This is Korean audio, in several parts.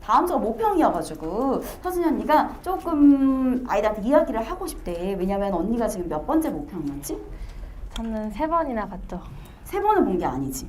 다음 주가 모평이어가지고 서진이 언니가 조금 아이들한테 이야기를 하고 싶대. 왜냐면 언니가 지금 몇 번째 모평이었지? 저는 3번이나 봤죠. 3번을 본 게 아니지.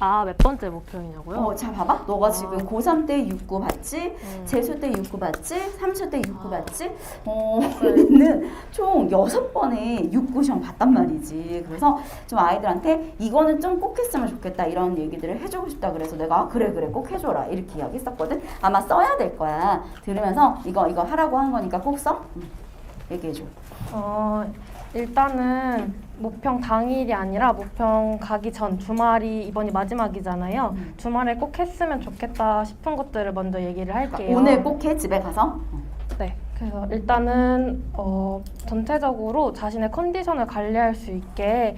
아, 몇 번째 목표이냐고요? 자 봐봐. 너가 지금 고3 때 6구 봤지? 재수 때 6구 봤지? 3수 때 6구 봤지? 너는 총 6번의 6구 시험 봤단 말이지. 그래서 좀 아이들한테 이거는 좀 꼭 했으면 좋겠다 이런 얘기들을 해주고 싶다. 그래서 내가 그래 꼭 해줘라 이렇게 이야기했었거든. 아마 써야 될 거야. 들으면서 이거 하라고 한 거니까 꼭 써? 얘기해줘. 일단은 모평 당일이 아니라 모평 가기 전 주말이 이번이 마지막이잖아요. 주말에 꼭 했으면 좋겠다 싶은 것들을 먼저 얘기를 할게요. 오늘 꼭 해? 집에 가서? 네. 그래서 일단은 전체적으로 자신의 컨디션을 관리할 수 있게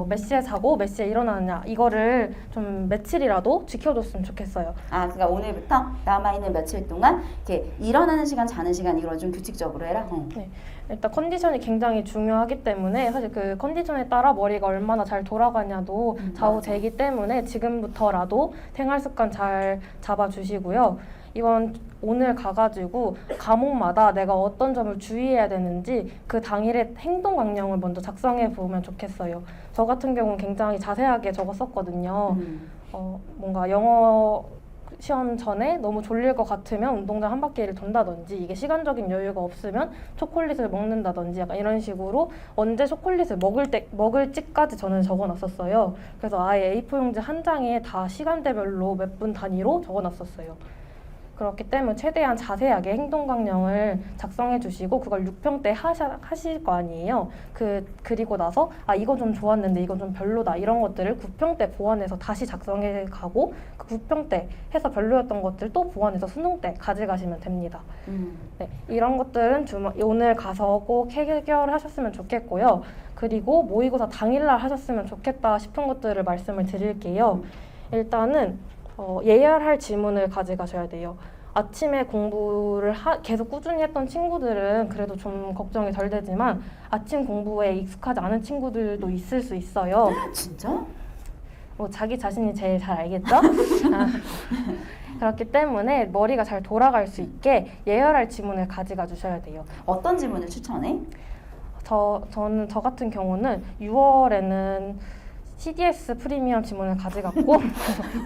몇 시에 자고 몇 시에 일어나느냐 이거를 좀 며칠이라도 지켜줬으면 좋겠어요. 그러니까 오늘부터 남아있는 며칠 동안 이렇게 일어나는 시간, 자는 시간 이걸 좀 규칙적으로 해라. 네. 일단 컨디션이 굉장히 중요하기 때문에 사실 그 컨디션에 따라 머리가 얼마나 잘 돌아가냐도 좌우되기 때문에 지금부터라도 생활 습관 잘 잡아주시고요. 오늘 가가지고 과목마다 내가 어떤 점을 주의해야 되는지 그 당일의 행동 강령을 먼저 작성해 보면 좋겠어요. 저 같은 경우는 굉장히 자세하게 적었었거든요. 뭔가 영어 시험 전에 너무 졸릴 것 같으면 운동장 한 바퀴를 돈다든지, 이게 시간적인 여유가 없으면 초콜릿을 먹는다든지 약간 이런 식으로 언제 초콜릿을 먹을지까지 저는 적어놨었어요. 그래서 아예 A4 용지 한 장에 다 시간대별로 몇 분 단위로 적어놨었어요. 그렇기 때문에 최대한 자세하게 행동 강령을 작성해 주시고 그걸 6평 때 하실 거 아니에요. 그리고 나서 이건 좀 좋았는데 이건 좀 별로다 이런 것들을 9평 때 보완해서 다시 작성해 가고, 그 9평 때 해서 별로였던 것들 또 보완해서 수능 때 가져가시면 됩니다. 네, 이런 것들은 오늘 가서 꼭 해결하셨으면 좋겠고요. 그리고 모의고사 당일날 하셨으면 좋겠다 싶은 것들을 말씀을 드릴게요. 일단은 예열할 지문을 가져가셔야 돼요. 아침에 공부를 계속 꾸준히 했던 친구들은 그래도 좀 걱정이 덜 되지만 아침 공부에 익숙하지 않은 친구들도 있을 수 있어요. 진짜? 자기 자신이 제일 잘 알겠죠? 그렇기 때문에 머리가 잘 돌아갈 수 있게 예열할 지문을 가져가 주셔야 돼요. 어떤 지문을 추천해? 저 같은 경우는 6월에는 CDS 프리미엄 지문을 가져갔고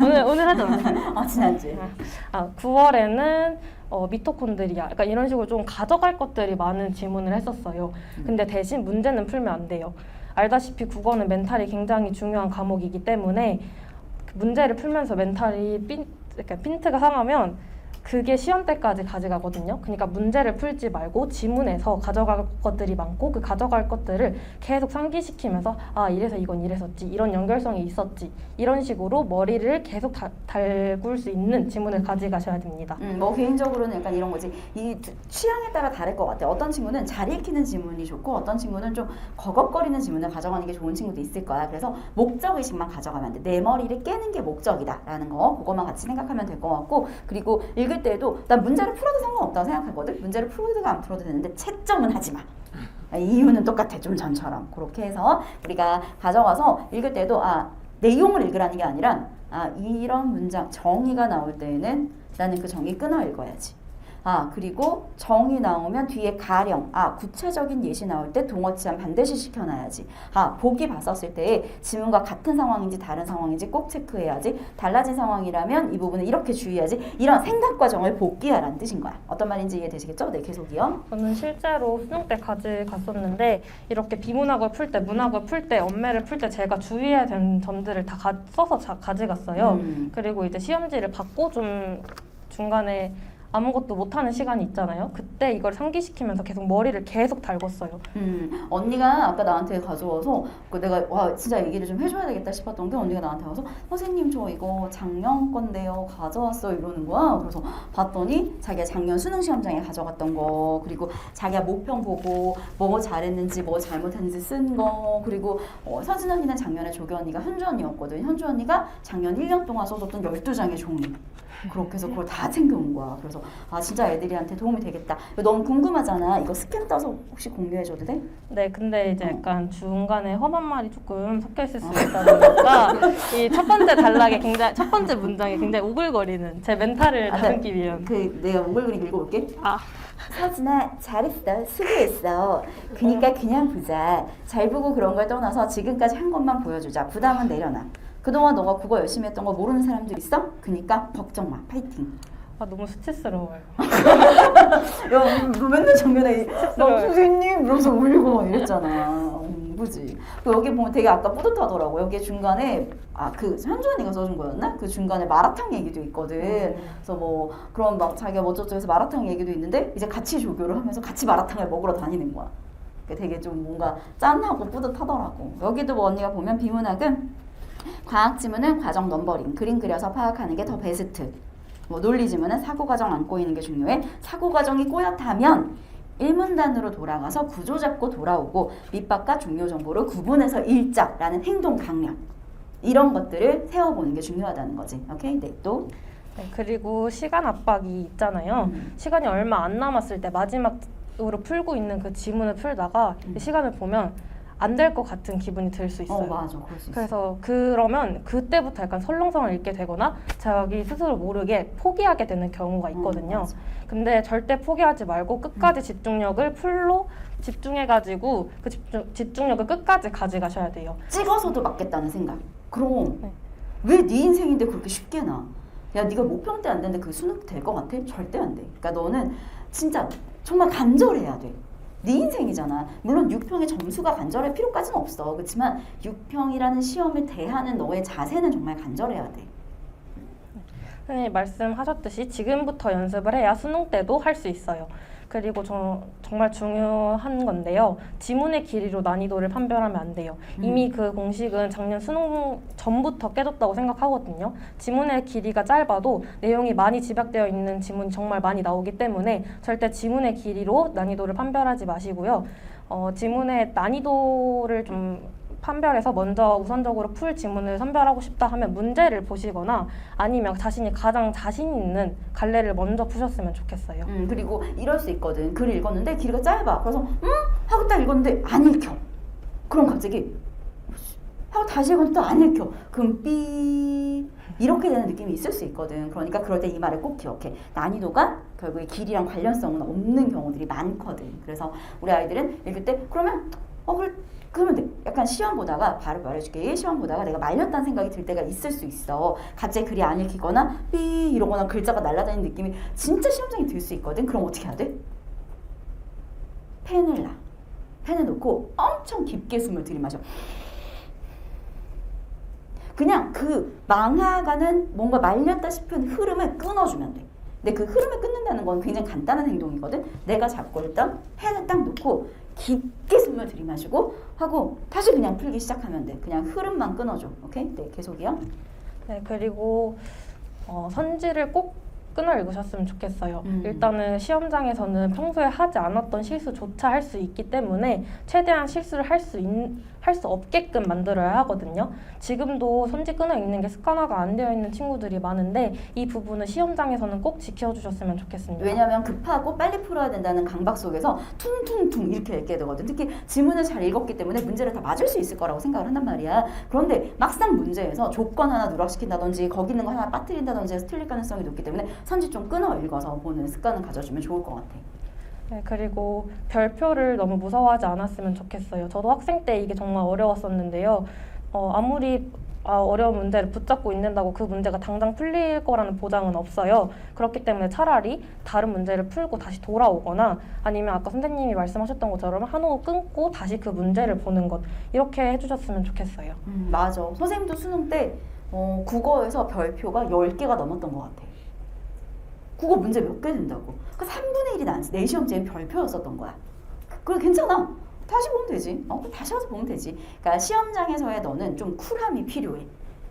오늘 하잖아. 지난주에. 9월에는 미토콘드리아 약간 이런 식으로 좀 가져갈 것들이 많은 지문을 했었어요. 근데 대신 문제는 풀면 안 돼요. 알다시피 국어는 멘탈이 굉장히 중요한 과목이기 때문에 그 문제를 풀면서 멘탈이 약간 핀트가 상하면 그게 시험 때까지 가져가거든요. 그러니까 문제를 풀지 말고 지문에서 가져갈 것들이 많고 그 가져갈 것들을 계속 상기시키면서 이래서 이건 이랬었지, 이런 연결성이 있었지, 이런 식으로 머리를 계속 달굴 수 있는 지문을 가져가셔야 됩니다. 개인적으로는 약간 이런 거지. 이 취향에 따라 다를 것 같아. 어떤 친구는 잘 읽히는 지문이 좋고 어떤 친구는 좀 거겁거리는 지문을 가져가는 게 좋은 친구도 있을 거야. 그래서 목적의식만 가져가면 안 돼. 내 머리를 깨는 게 목적이다 라는 거, 그거만 같이 생각하면 될 것 같고, 그리고 읽을 때에도 난 문제를 풀어도 상관없다고 생각하거든. 문제를 풀어도 안 풀어도 되는데 채점은 하지 마. 이유는 똑같아. 좀 전처럼. 그렇게 해서 우리가 가져가서 읽을 때도 내용을 읽으라는 게 아니라 이런 문장 정의가 나올 때에는 나는 그 정의 끊어 읽어야지. 그리고 정의 나오면 뒤에 가령, 구체적인 예시 나올 때 동어치함 반드시 시켜놔야지. 보기 봤었을 때 지문과 같은 상황인지 다른 상황인지 꼭 체크해야지. 달라진 상황이라면 이 부분은 이렇게 주의해야지. 이런 생각 과정을 복기하라는 뜻인 거야. 어떤 말인지 이해되시겠죠? 네, 계속이요. 저는 실제로 수능 때 가져갔었는데 이렇게 비문학을 풀 때, 문학을 풀 때, 언매를 풀 때 제가 주의해야 되는 점들을 다 써서 가져갔어요. 그리고 이제 시험지를 받고 좀 중간에 아무것도 못하는 시간이 있잖아요. 그때 이걸 상기시키면서 계속 머리를 계속 달궜어요. 언니가 아까 나한테 가져와서 내가 진짜 얘기를 좀 해줘야 되겠다 싶었던 게, 언니가 나한테 와서 선생님 저 이거 작년 건데요 가져왔어 이러는 거야. 그래서 봤더니 자기가 작년 수능 시험장에 가져갔던 거, 그리고 자기가 모평 보고 뭐 잘했는지 뭐 잘못했는지 쓴 거, 그리고 서진 언니는 작년에 조교 언니가 현주 언니였거든. 현주 언니가 작년 1년 동안 써줬던 12장의 종이. 그렇게 해서 그걸 다 챙겨온 거야. 그래서 아 진짜 애들한테 도움이 되겠다. 너무 궁금하잖아. 이거 스캔 따서 혹시 공유해줘도 돼? 네, 근데 이제 약간 중간에 험한 말이 조금 섞여 있을 수 있다 보니까 이 첫 번째 단락에 굉장히 첫 번째 문장이 굉장히 오글거리는 제 멘탈을 다듬기 위한. 그 내가 오글거리게 읽어볼게. 아, 서진아 잘했어. 수고했어. 그니까 그냥 보자. 잘 보고 그런 걸 떠나서 지금까지 한 것만 보여주자. 부담은 내려놔. 그동안 너가 국어 열심히 했던 거 모르는 사람들 있어? 그니까 걱정 마. 파이팅. 아 너무 수치스러워요. 야, 너 맨날 작년에 나 수치스러워요. 선생님 이러면서 울고 막 이랬잖아. 그지? 여기 보면 되게 아까 뿌듯하더라고. 여기 중간에 그 현주 언니가 써준 거였나? 그 중간에 마라탕 얘기도 있거든. 그래서 뭐 그런 막 자기가 뭐저저해서 마라탕 얘기도 있는데 이제 같이 조교를 하면서 같이 마라탕을 먹으러 다니는 거야. 그러니까 되게 좀 뭔가 짠하고 뿌듯하더라고. 여기도 뭐 언니가 보면 비문학은 과학 지문은 과정 넘버링, 그림 그려서 파악하는 게 더 베스트. 뭐 논리 지문은 사고 과정 안 꼬이는 게 중요해. 사고 과정이 꼬였다면 일문단으로 돌아가서 구조 잡고 돌아오고 밑밥과 중요 정보를 구분해서 읽자라는 행동 강령. 이런 것들을 세워보는 게 중요하다는 거지. 오케이? 네, 또. 네, 그리고 시간 압박이 있잖아요. 시간이 얼마 안 남았을 때 마지막으로 풀고 있는 그 지문을 풀다가 시간을 보면 안 될 것 같은 기분이 들 수 있어요. 맞아. 그럴 수 있어. 그래서 그러면 그때부터 약간 설렁설렁 읽게 되거나 자기 스스로 모르게 포기하게 되는 경우가 있거든요. 맞아. 근데 절대 포기하지 말고 끝까지 집중력을 풀로 집중해가지고 그 집중력을 끝까지 가져가셔야 돼요. 찍어서도 맞겠다는 생각. 그럼 네. 왜 네 인생인데 그렇게 쉽게 나? 야, 네가 목평 때 안 되는데 그 수능 될 것 같아? 절대 안 돼. 그러니까 너는 진짜 정말 간절해야 돼. 네 인생이잖아. 물론 6평의 점수가 간절할 필요까지는 없어. 그렇지만 6평이라는 시험을 대하는 너의 자세는 정말 간절해야 돼. 선생님 말씀하셨듯이 지금부터 연습을 해야 수능 때도 할 수 있어요. 그리고 정말 중요한 건데요. 지문의 길이로 난이도를 판별하면 안 돼요. 이미 그 공식은 작년 수능 전부터 깨졌다고 생각하거든요. 지문의 길이가 짧아도 내용이 많이 집약되어 있는 지문이 정말 많이 나오기 때문에 절대 지문의 길이로 난이도를 판별하지 마시고요. 지문의 난이도를 좀 판별해서 먼저 우선적으로 풀 지문을 선별하고 싶다 하면 문제를 보시거나 아니면 자신이 가장 자신 있는 갈래를 먼저 푸셨으면 좋겠어요. 그리고 이럴 수 있거든. 글을 읽었는데 길이가 짧아. 그래서 하고 딱 읽었는데 안 읽혀. 그럼 갑자기 하고 다시 읽었는데 또 안 읽혀. 그럼 삐 이렇게 되는 느낌이 있을 수 있거든. 그러니까 그럴 때 이 말을 꼭 기억해. 난이도가 결국에 길이랑 관련성은 없는 경우들이 많거든. 그래서 우리 아이들은 읽을 때 그러면 그러면 돼. 약간 시험 보다가 바로 말해줄게. 시험 보다가 내가 말렸다는 생각이 들 때가 있을 수 있어. 갑자기 글이 안 읽히거나 삐 이러거나 글자가 날아다니는 느낌이 진짜 시험장에 들 수 있거든. 그럼 어떻게 해야 돼? 펜을 놔. 펜을 놓고 엄청 깊게 숨을 들이마셔. 그냥 그 망아가는 뭔가 말렸다 싶은 흐름을 끊어주면 돼. 근데 그 흐름을 끊는다는 건 굉장히 간단한 행동이거든. 내가 잡고 있던 펜을 딱 놓고 깊게 숨을 들이마시고 하고 다시 그냥 풀기 시작하면 돼. 그냥 흐름만 끊어줘. 오케이? 네, 계속이요. 네, 그리고 선지를 꼭 끊어 읽으셨으면 좋겠어요. 일단은 시험장에서는 평소에 하지 않았던 실수조차 할 수 있기 때문에 최대한 실수를 할 수 없게끔 만들어야 하거든요. 지금도 선지 끊어 읽는 게 습관화가 안 되어 있는 친구들이 많은데 이 부분은 시험장에서는 꼭 지켜주셨으면 좋겠습니다. 왜냐하면 급하고 빨리 풀어야 된다는 강박 속에서 퉁퉁퉁 이렇게 읽게 되거든. 특히 지문을 잘 읽었기 때문에 문제를 다 맞을 수 있을 거라고 생각을 한단 말이야. 그런데 막상 문제에서 조건 하나 누락시킨다든지 거기 있는 거 하나 빠뜨린다든지 해서 틀릴 가능성이 높기 때문에 선지 좀 끊어 읽어서 보는 습관을 가져주면 좋을 것 같아. 네, 그리고 별표를 너무 무서워하지 않았으면 좋겠어요. 저도 학생 때 이게 정말 어려웠었는데요. 아무리 어려운 문제를 붙잡고 있는다고 그 문제가 당장 풀릴 거라는 보장은 없어요. 그렇기 때문에 차라리 다른 문제를 풀고 다시 돌아오거나 아니면 아까 선생님이 말씀하셨던 것처럼 한 호 끊고 다시 그 문제를 보는 것 이렇게 해주셨으면 좋겠어요. 맞아. 선생님도 수능 때 국어에서 별표가 10개가 넘었던 것 같아. 국어 문제 몇 개 된다고. 그 3분의 1이 내 시험지엔 별표였었던 거야. 그래 괜찮아. 다시 보면 되지. 다시 와서 보면 되지. 그러니까 시험장에서의 너는 좀 쿨함이 필요해.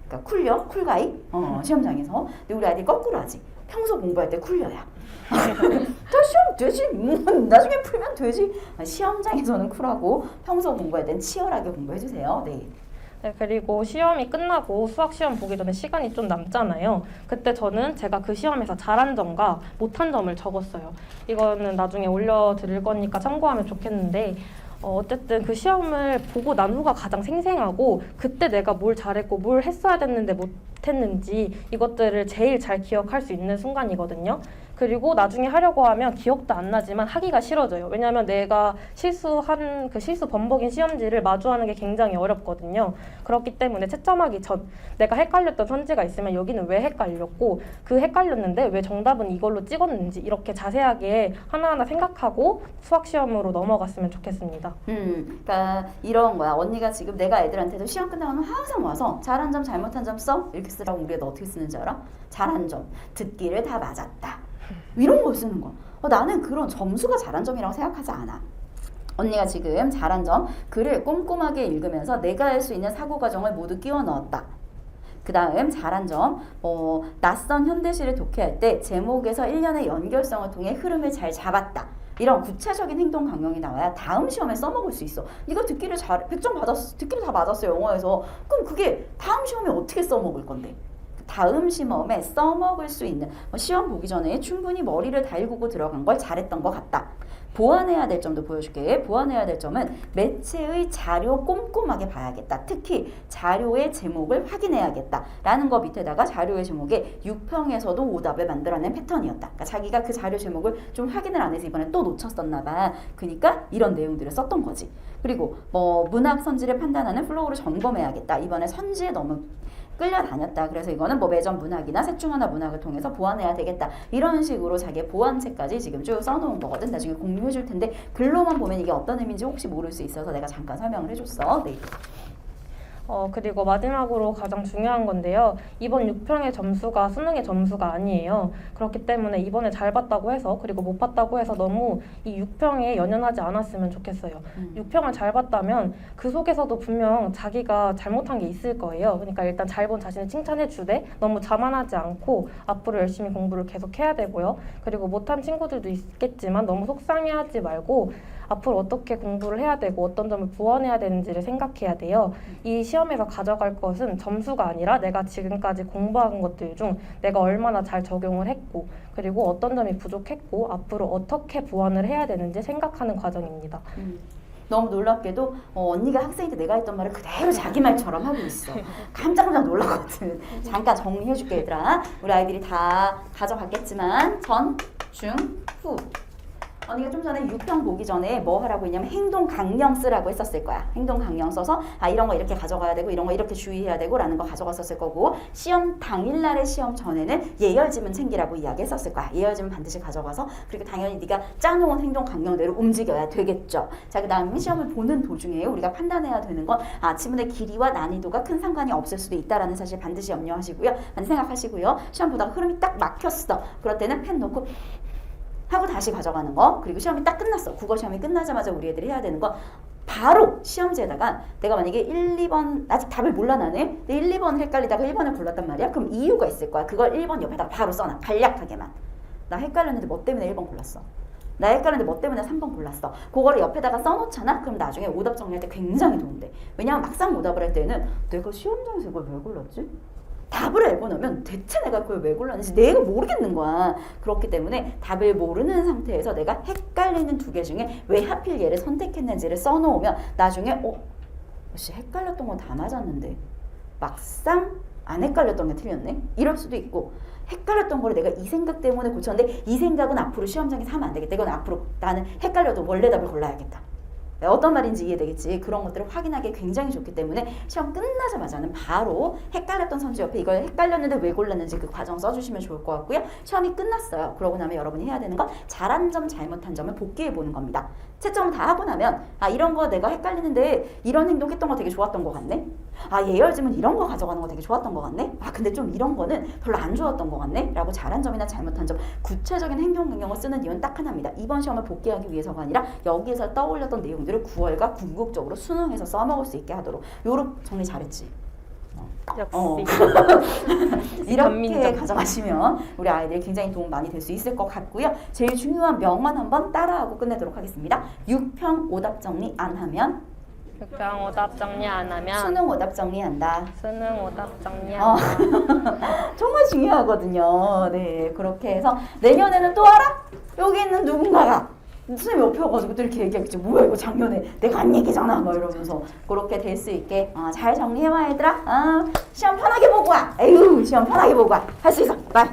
그러니까 쿨려, 쿨가이. 시험장에서. 근데 우리 아이들이 거꾸로 하지. 평소 공부할 때 쿨려야. 다시 하면 되지. 나중에 풀면 되지. 시험장에서는 쿨하고 평소 공부할 땐 치열하게 공부해주세요. 네. 네, 그리고 시험이 끝나고 수학 시험 보기 전에 시간이 좀 남잖아요. 그때 저는 제가 그 시험에서 잘한 점과 못한 점을 적었어요. 이거는 나중에 올려드릴 거니까 참고하면 좋겠는데 어쨌든 그 시험을 보고 난 후가 가장 생생하고 그때 내가 뭘 잘했고 뭘 했어야 됐는데 못했는지 이것들을 제일 잘 기억할 수 있는 순간이거든요. 그리고 나중에 하려고 하면 기억도 안 나지만 하기가 싫어져요. 왜냐하면 내가 실수한 그 실수 범벅인 시험지를 마주하는 게 굉장히 어렵거든요. 그렇기 때문에 채점하기 전 내가 헷갈렸던 선지가 있으면 여기는 왜 헷갈렸고 그 헷갈렸는데 왜 정답은 이걸로 찍었는지 이렇게 자세하게 하나하나 생각하고 수학 시험으로 넘어갔으면 좋겠습니다. 그러니까 이런 거야. 언니가 지금 내가 애들한테도 시험 끝나면 항상 와서 잘한 점, 잘못한 점 써? 이렇게 쓰라고 우리가 너 어떻게 쓰는지 알아? 잘한 점, 듣기를 다 맞았다. 이런 걸 쓰는 거야. 나는 그런 점수가 잘한 점이라고 생각하지 않아. 언니가 지금 잘한 점, 글을 꼼꼼하게 읽으면서 내가 할 수 있는 사고 과정을 모두 끼워 넣었다. 그 다음 잘한 점, 낯선 현대시를 독해할 때 제목에서 일련의 연결성을 통해 흐름을 잘 잡았다. 이런 구체적인 행동 강령이 나와야 다음 시험에 써먹을 수 있어. 네가 듣기를 100점 받았어. 듣기를 다 맞았어, 영어에서. 그럼 그게 다음 시험에 어떻게 써먹을 건데? 다음 시험에 써먹을 수 있는 시험 보기 전에 충분히 머리를 달구고 들어간 걸 잘했던 것 같다. 보완해야 될 점도 보여줄게. 보완해야 될 점은 매체의 자료 꼼꼼하게 봐야겠다. 특히 자료의 제목을 확인해야겠다. 라는 거 밑에다가 자료의 제목에 6평에서도 오답을 만들어낸 패턴이었다. 그러니까 자기가 그 자료 제목을 좀 확인을 안 해서 이번에 또 놓쳤었나 봐. 그러니까 이런 내용들을 썼던 거지. 그리고 문학 선지를 판단하는 플로우를 점검해야겠다. 이번에 선지에 너무 끌려다녔다. 그래서 이거는 매점 문학이나 셋 중 하나 문학을 통해서 보완해야 되겠다. 이런 식으로 자기의 보완책까지 지금 쭉 써놓은 거거든. 나중에 공유해 줄 텐데 글로만 보면 이게 어떤 의미인지 혹시 모를 수 있어서 내가 잠깐 설명을 해줬어. 네. 그리고 마지막으로 가장 중요한 건데요. 이번 6평의 점수가 수능의 점수가 아니에요. 그렇기 때문에 이번에 잘 봤다고 해서 그리고 못 봤다고 해서 너무 이 6평에 연연하지 않았으면 좋겠어요. 6평을 잘 봤다면 그 속에서도 분명 자기가 잘못한 게 있을 거예요. 그러니까 일단 잘 본 자신을 칭찬해 주되 너무 자만하지 않고 앞으로 열심히 공부를 계속 해야 되고요. 그리고 못한 친구들도 있겠지만 너무 속상해하지 말고 앞으로 어떻게 공부를 해야 되고 어떤 점을 보완해야 되는지를 생각해야 돼요. 이 시험에서 가져갈 것은 점수가 아니라 내가 지금까지 공부한 것들 중 내가 얼마나 잘 적용을 했고 그리고 어떤 점이 부족했고 앞으로 어떻게 보완을 해야 되는지 생각하는 과정입니다. 너무 놀랍게도 언니가 학생일 때 내가 했던 말을 그대로 자기 말처럼 하고 있어. 깜짝 놀랐거든. 잠깐 정리해줄게 얘들아. 우리 아이들이 다 가져갔겠지만 전, 중, 후. 언니가 좀 전에 6평 보기 전에 뭐 하라고 했냐면 행동 강령 쓰라고 했었을 거야. 행동 강령 써서 이런 거 이렇게 가져가야 되고 이런 거 이렇게 주의해야 되고 라는 거 가져갔었을 거고 시험 당일날의 시험 전에는 예열지문 챙기라고 이야기했었을 거야. 예열지문 반드시 가져가서 그리고 당연히 네가 짜놓은 행동 강령대로 움직여야 되겠죠. 자, 그 다음에 시험을 보는 도중에 우리가 판단해야 되는 건 지문의 길이와 난이도가 큰 상관이 없을 수도 있다라는 사실 반드시 염려하시고요. 반드시 생각하시고요. 시험 보다가 흐름이 딱 막혔어. 그럴 때는 펜 놓고 하고 다시 가져가는 거. 그리고 시험이 딱 끝났어. 국어 시험이 끝나자마자 우리 애들이 해야 되는 거 바로 시험지에다가 내가 만약에 1, 2번 아직 답을 몰라 나네. 근데 1, 2번을 헷갈리다가 1번을 골랐단 말이야. 그럼 이유가 있을 거야. 그걸 1번 옆에다가 바로 써놔. 간략하게만. 나 헷갈렸는데 뭐 때문에 1번 골랐어. 나 헷갈렸는데 뭐 때문에 3번 골랐어. 그거를 옆에다가 써놓잖아. 그럼 나중에 오답 정리할 때 굉장히 도움돼. 왜냐하면 막상 오답을 할 때는 내가 시험장에서 이걸 왜 골랐지? 답을 알고 나면 대체 내가 그걸 왜 골랐는지 내가 모르겠는 거야. 그렇기 때문에 답을 모르는 상태에서 내가 헷갈리는 두 개 중에 왜 하필 얘를 선택했는지를 써놓으면 나중에 헷갈렸던 건 다 맞았는데 막상 안 헷갈렸던 게 틀렸네? 이럴 수도 있고 헷갈렸던 거를 내가 이 생각 때문에 고쳤는데 이 생각은 앞으로 시험장에서 하면 안 되겠다. 이건 앞으로 나는 헷갈려도 원래 답을 골라야겠다. 어떤 말인지 이해되겠지. 그런 것들을 확인하기 굉장히 좋기 때문에 시험 끝나자마자는 바로 헷갈렸던 선지 옆에 이걸 헷갈렸는데 왜 골랐는지 그 과정 써주시면 좋을 것 같고요. 시험이 끝났어요. 그러고 나면 여러분이 해야 되는 건 잘한 점, 잘못한 점을 복기해 보는 겁니다. 채점을 다 하고 나면 이런 거 내가 헷갈리는데 이런 행동 했던 거 되게 좋았던 것 같네. 예열지문 이런 거 가져가는 거 되게 좋았던 것 같네. 근데 좀 이런 거는 별로 안 좋았던 것 같네. 라고 잘한 점이나 잘못한 점, 구체적인 행동 강령을 쓰는 이유는 딱 하나입니다. 이번 시험을 복귀하기 위해서가 아니라 여기에서 떠올렸던 내용들을 9월과 궁극적으로 수능에서 써먹을 수 있게 하도록. 요렇게 정리 잘했지? 역시 이렇게 감민정. 가져가시면 우리 아이들이 굉장히 도움 많이 될 수 있을 것 같고요. 제일 중요한 명만 한번 따라하고 끝내도록 하겠습니다. 6평 오답 정리 안 하면 육강 오답 정리 안 하면 수능 오답 정리한다. 수능 오답 정리 어. 안 하면 정말 중요하거든요. 네, 그렇게 해서 내년에는 또 알아? 여기 있는 누군가가 선생님 옆에 와가지고 또 이렇게 얘기하겠지. 뭐야 이거 작년에 내가 한 얘기잖아. 막 이러면서 그렇게 될 수 있게 잘 정리해와 얘들아. 시험 편하게 보고 와. 에휴 시험 편하게 보고 와. 할 수 있어. 빨리.